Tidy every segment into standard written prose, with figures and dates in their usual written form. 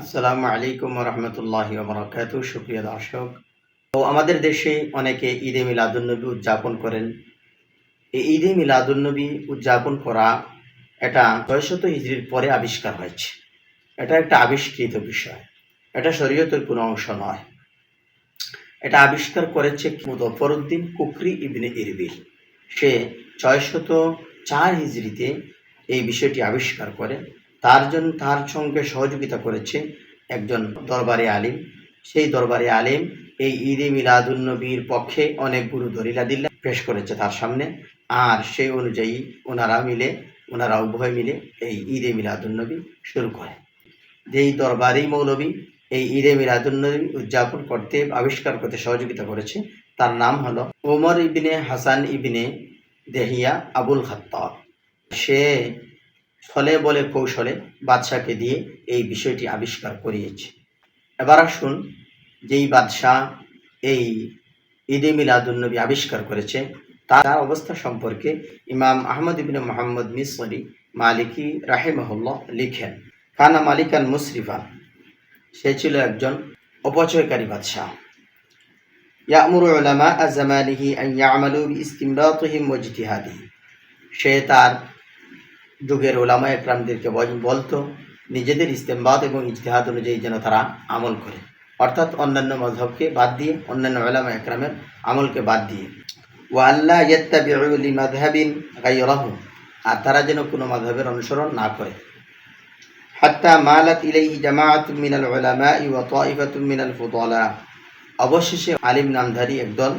আসসালামু আলাইকুম রহমতুল্লাহি ওয়া সুপ্রিয় দর্শক, তো আমাদের দেশে অনেকে ঈদে মিলাদুন্নবী উদযাপন করেন। এই ঈদে মিলাদুন্নবী উদযাপন করা এটা ৬০০ হিজরির পরে আবিষ্কার হয়েছে। এটা একটা আবিষ্কৃত বিষয়, এটা শরীয়তের কোনো অংশ নয়। এটা আবিষ্কার করেছে মুজফফরউদ্দীন কুকরি ইবনে ইরবিল। সে ৬০৪ হিজরিতে এই বিষয়টি আবিষ্কার করে। তার সঙ্গে সহযোগিতা করেছে একজন দরবারি আলিম। সেই দরবারি আলিম এই ঈদে মিলাদুন্নবীর পক্ষে অনেকগুলো দলিল-আদিল্লাহ পেশ করেছে তার সামনে। আর সেই অনুযায়ী ওনারা উভয় মিলে এই ঈদে মিলাদুন্নবী শুরু করে। যেই দরবারি মৌলবী এই ঈদে মিলাদুন্নবী উদযাপন করতে আবিষ্কার করতে সহযোগিতা করেছে, তার নাম হলো ওমর ইবনে হাসান ইবনে দেহিয়া আবুল খাত্তাব। সে ছলে বলে কৌশলে বাদশাকে দিয়ে এই বিষয়টি আবিষ্কার করিয়েছে। এবার আসুন, যেই বাদশাহ এই ঈদে মিলাদুন্নবী আবিষ্কার করেছে তার অবস্থা সম্পর্কে ইমাম আহমদ ইবনে মুহাম্মদ মিসরি মালিকি রাহিমাহুল্লাহ লিখেন, কানা মালিকান মুসরিফা, সে ছিল একজন অপচয়কারী বাদশাহ। ইয়ামুরু উলামা আজ-জামানিহি আন ইয়ামালু বিইসতিমবাতিহিম ওয়া ইজতিহাদিহিম, সে তার যুগের ওলামা একরামদেরকে বলতো নিজেদের ইস্তেমবাদ এবং ইজতিহাদ অনুযায়ী যেন তারা আমল করে, অর্থাৎ অন্যান্য মযহবকে বাদ দিয়ে, অন্যান্য ওলামা একরামের আমলকে বাদ দিয়ে। ওয়া আল্লা ইয়াত্তাবিউ লিমাযহাবিন গায়রাহু, আর তারা যেন কোনো মাযহাবের অনুসরণ না করে। হাত্তা মালাত ইলাইহি জামাআতুম মিনাল উলামা'i ওয়া তা'iফাতুম মিনাল ফুদালা, অবশেষে আলিম নামধারী একদল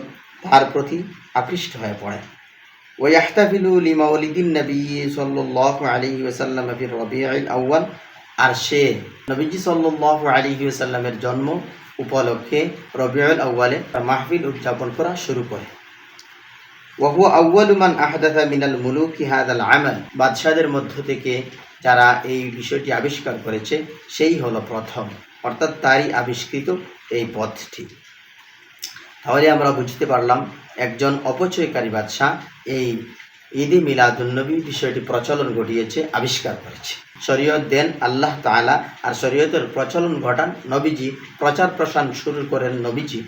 তার প্রতি আকৃষ্ট হয়ে পড়ে। ওয়াহতাফিলু লিমাউলিদিন নবী সাল্লাল্লাহু আলাইহি ওয়াসাল্লাম ফি রবিউল আউয়াল, আর সে নবীজি সাল্লাল্লাহু আলাইহি ওয়াসাল্লামের জন্ম উপলক্ষে রবিউল আউয়ালে মাহফিল উদযাপন করা শুরু করে। ওয়া হুয়া আউয়ালু মান আহদাথা মিনাল মুলুকি হাযাল আমাল, বাদশাদের মধ্য থেকে যারা এই বিষয়টি আবিষ্কার করেছে সেই হলো প্রথম, অর্থাৎ তারই আবিষ্কৃত এই পথটি। তাহলে আমরা বুঝতে পারলাম একজন অপচয়কারী বাদশাহ এই ঈদে মিলাদুন্নবী বিষয়টি প্রচলন ঘটিয়েছে, আবিষ্কার করেছে। শরীয়ত দেন আল্লাহ তাআলা, আর শরীয়তের প্রচলন ঘটান নবীজি, প্রচার প্রসার শুরু করেন নবীজি।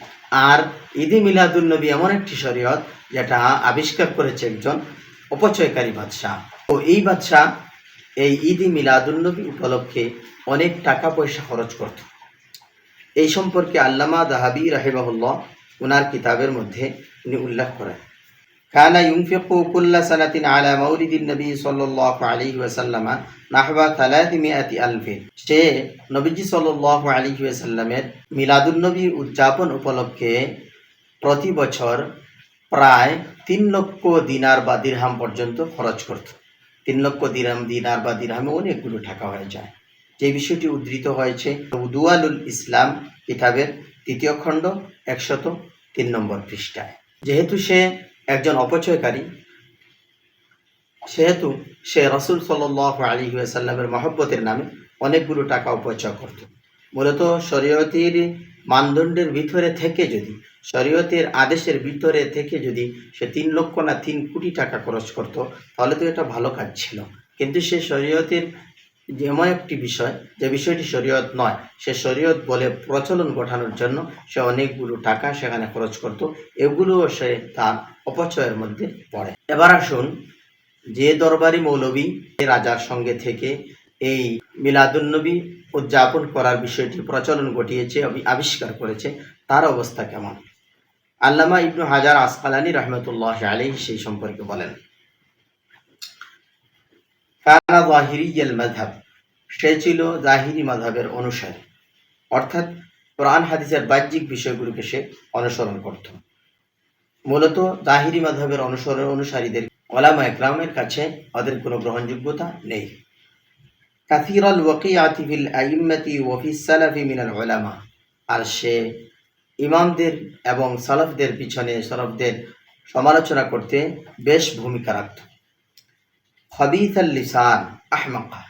আর ঈদে মিলাদুন্নবী এমন একটি শরীয়ত যেটা আবিষ্কার করেছে একজন অপচয়কারী বাদশাহ। তো এই বাদশাহ এই ঈদে মিলাদুন্নবী উপলক্ষে অনেক টাকা পয়সা খরচ করত। এই সম্পর্কে আল্লামা যাহাবী রাহিমাহুল্লাহ উনার কিতাবের মধ্যে উনি উল্লেখ করেন, কানা ইউনফিকু কুল্লা সানাতিন আলা মাউলিদিন নবী সাল্লাল্লাহু আলাইহি ওয়াসাল্লাম নাহওয়া 300,000। সে নবীজি সাল্লাল্লাহু আলাইহি ওয়াসাল্লামের মিলাদুন্নবী উদযাপন উপলক্ষে প্রতি বছর প্রায় 3 লক্ষ দিনার বা দিরহাম পর্যন্ত খরচ করত। 3 লক্ষ দিনার বা দিরহামে অনেকগুলো টাকা হয়ে যায়। যে বিষয়টি উদ্ধৃত হয়েছে দুয়ালুল ইসলাম কিতাবের 3য় খণ্ড 103 নম্বর পৃষ্ঠায়। যেহেতু সে একজন অপচয়কারী, সেহেতু সে রাসূল সাল্লাল্লাহু আলাইহি ওয়াসাল্লামের মহব্বতের নামে অনেকগুলো টাকা অপচয় করত। মূলত শরীয়তের মানদণ্ডের ভিতরে থেকে যদি, শরীয়তের আদেশের ভিতরে থেকে যদি সে 3 লক্ষ না 3 কোটি টাকা খরচ করত, তাহলে তো এটা ভালো কাজ ছিল। কিন্তু সে শরীয়তের যেমন একটি বিষয়, যে বিষয়টি শরীয়ত নয়, সে শরীয়ত বলে প্রচলন ঘটানোর জন্য সে অনেকগুলো টাকা সেখানে খরচ করত। এগুলোও সে তার অপচয়ের মধ্যে পড়ে। এবার আসুন, যে দরবারি মৌলবী রাজার সঙ্গে থেকে এই মিলাদুন্নবী উদযাপন করার বিষয়টি প্রচলন ঘটিয়েছে, আবিষ্কার করেছে, তার অবস্থা কেমন? আল্লামা ইবনু হাজার আসকালানী রাহমাতুল্লাহি আলাইহি সেই সম্পর্কে বলেন, কানা যাহিরিয়াল মাযহাব, সে ছিল জাহিরি মাযহাবের অনুসারী, অর্থাৎ কোরআন হাদিসের বাহ্যিক বিষয়গুলোকে সে অনুসরণ করত। মূলত জাহিরি মাযহাবের অনুসারীদের উলামা একরামের কাছে ওদের কোনো গ্রহণযোগ্যতা নেই। কাসীরাল ওয়াকিআতি ফিল আইম্মাতি ওয়া ফিস সালাফি মিনাল উলামা, আর সে ইমামদের এবং সালাফদের পিছনে সরফদের সমালোচনা করতে বেশ ভূমিকা রাখত। খবীসাল লিসান আহমাকা,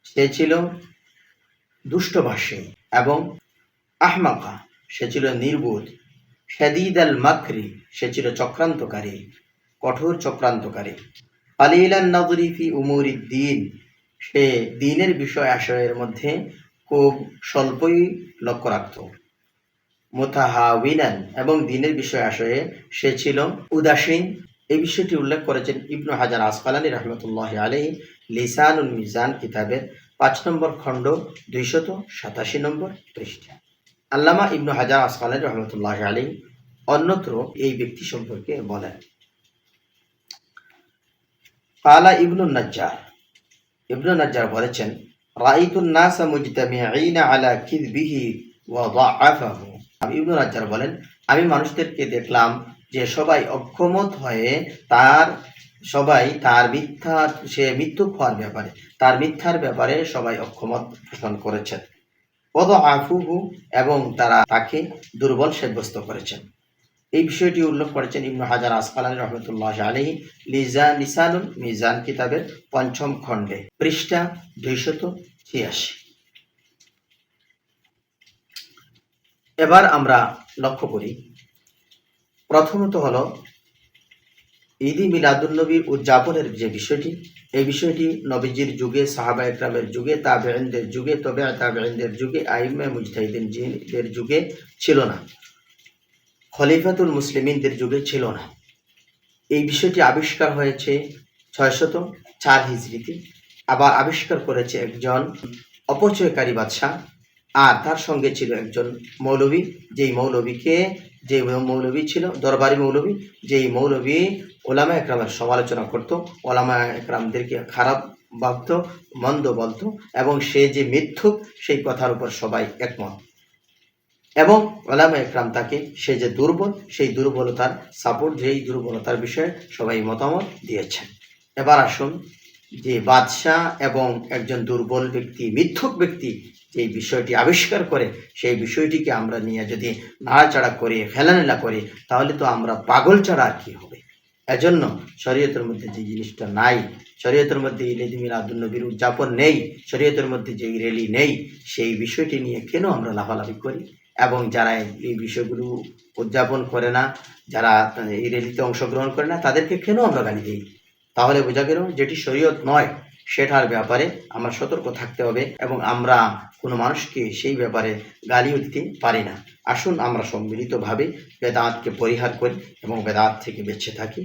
সে ছিল দুষ্টভাষী, এবং আহমাকা, সে ছিল নির্বোধ। শাদীদ আল মাকরি, সে ছিল চক্রান্তকারী, কঠোর চক্রান্তকারী। কালীলান নাযরি ফি উমুরিদ দ্বীন, সে দ্বীনের বিষয় আশয়ের মধ্যে খুব স্বল্পই লক্ষ্য রাখত। মুতাহাউইনান, এবং দিনের বিষয় আশয়ে সে ছিল উদাসীন। এই বিষয়টি উল্লেখ করেছেন ইবনু হাজার আসকালানী রহমতুল্লাহ আলাইহি লিসানুল মিজান কিতাবের 5 নম্বর খণ্ড 287 নম্বর পৃষ্ঠা। আল্লামা ইবনু হাজার আসকালানী রহমতুল্লাহ আলাইহি অন্যত্র এই ব্যক্তি সম্পর্কে বলেন, কালা ইবনুন নাজ্জার বলেছেন, রাআইতুন নাসা মুজতামিঈনা আলা কিযবিহি ওয়া দাআফাহু। ইবনু নাজ্জার বলেন, আমি মানুষদেরকে দেখলাম যে সবাই অক্ষমত হয়ে সে মিথ্যুক হওয়ার ব্যাপারে, তার মিথ্যার ব্যাপারে সবাই অক্ষমত পোষণ করেছেন। ওয়া দাআফুহু, এবং তারা তাকে দুর্বল সাব্যস্ত করেছেন। এই বিষয়টি উল্লেখ করেছেন ইবনু হাজার আসকালানী রহমতুল্লাহ আলাইহি লিসানুল মিজান কিতাবের 5ম খণ্ডে পৃষ্ঠা 286। এবার আমরা লক্ষ্য করি, প্রথমত হলো ঈদে মিলাদুন্নবী উদযাপনের যে বিষয়টি, এই বিষয়টি নবীজির যুগে, সাহাবা একরামের যুগে, তাবেঈনদের যুগে, তবে তাবেঈনদের যুগে, আইম্মা মুজতাহিদিনদের যুগে ছিল না, খলিফাতুল মুসলিমিনদের যুগে ছিল না। এই বিষয়টি আবিষ্কার হয়েছে 604 হিজরিতে। আবার আবিষ্কার করেছে একজন অপচয়কারী বাদশাহ, আর তার সঙ্গে ছিল একজন মৌলবী, যে মৌলবী ছিল দরবারি মৌলবী, যেই মৌলবী ওলামা একরামের সমালোচনা করত, ওলামা একরামদেরকে খারাপ ভাবত, মন্দ বলত, এবং সে যে মিথ্যুক সেই কথার উপর সবাই একমত। এবং ওলামা একরাম তাকে, সে যে দুর্বল, সেই দুর্বলতার যেই দুর্বলতার বিষয়ে সবাই মতামত দিয়েছেন। এবার আসুন, যে বাদশাহ এবং একজন দুর্বল ব্যক্তি, মিথ্যুক ব্যক্তি যে বিষয়টি আবিষ্কার করে, সেই বিষয়টিকে আমরা নিয়ে যদি নাড়াচাড়া করি, হেলানেলা করি, তাহলে তো আমরা পাগল ছাড়া আর কি হবে। এজন্য শরীয়তের মধ্যে যে জিনিসটা নাই, শরীয়তের মধ্যে ঈদ মিলাদুন্নবীর উদযাপন নেই, শরীয়তের মধ্যে যে র্যালি নেই, সেই বিষয়টি নিয়ে কেন আমরা লাফালাফি করি? এবং যারা এই বিষয়গুলো উদযাপন করে না, যারা এই র্যালিতে অংশগ্রহণ করে না, তাদেরকে কেন আমরা গালি দিই? তাহলে বোঝা গেল যেটি শরীয়ত নয়, সেটার ব্যাপারে আমরা সতর্ক থাকতে হবে, এবং আমরা কোনো মানুষকে সেই ব্যাপারে গালিও দিতে পারি না। আসুন আমরা সম্মিলিতভাবে বেদাতকে পরিহার করি এবং বেদাত থেকে বেঁচে থাকি।